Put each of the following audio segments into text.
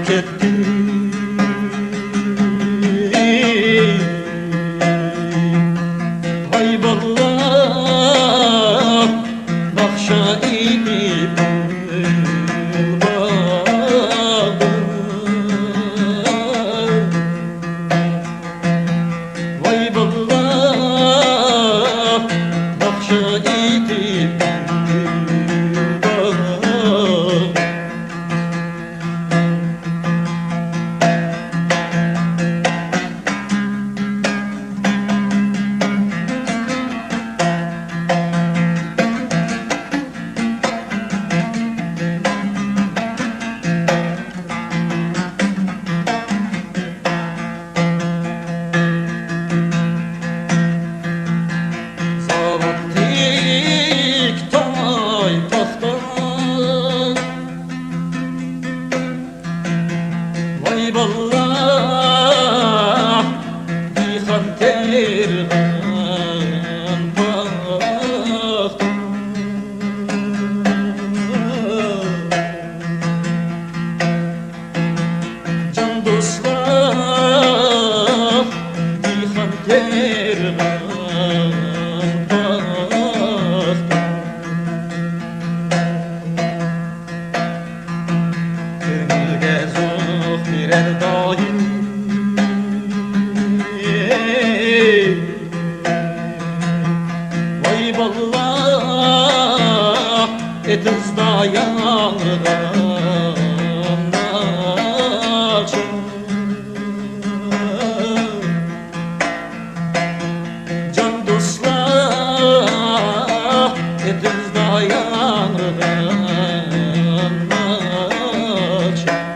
terk etti. Vay vallah bakşa idip vay vallah bakşa idip vay vallah dihan tergan baht can dostlar dihan tergan baht gönülge zor birer daim vay vallah etizda yanırdan açın can dostlar etizda yanırdan açın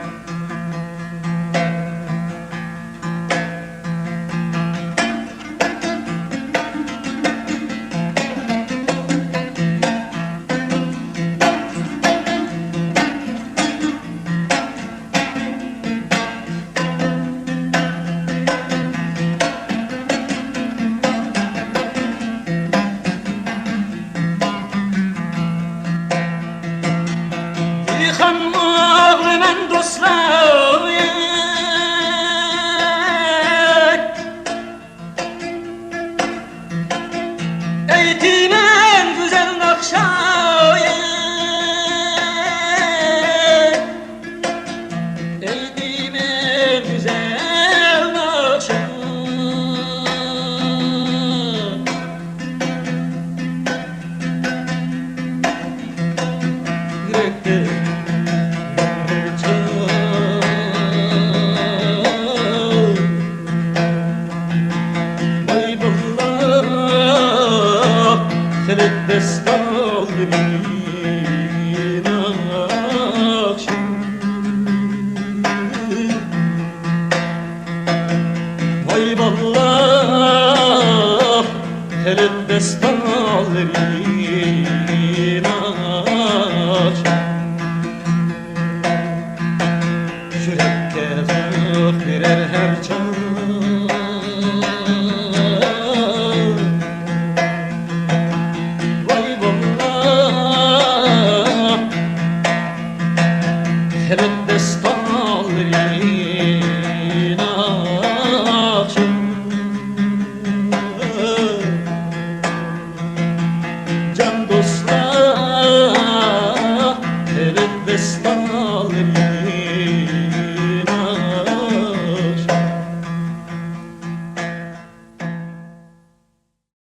dihan ağrınan dostlar eytimen güzel nakşayı eytimen güzel nakşayı yürekte vay vallah senet destalrin akşam vay vallah senet destalrin akşam yürekte zor birer her çağ vay vallah evet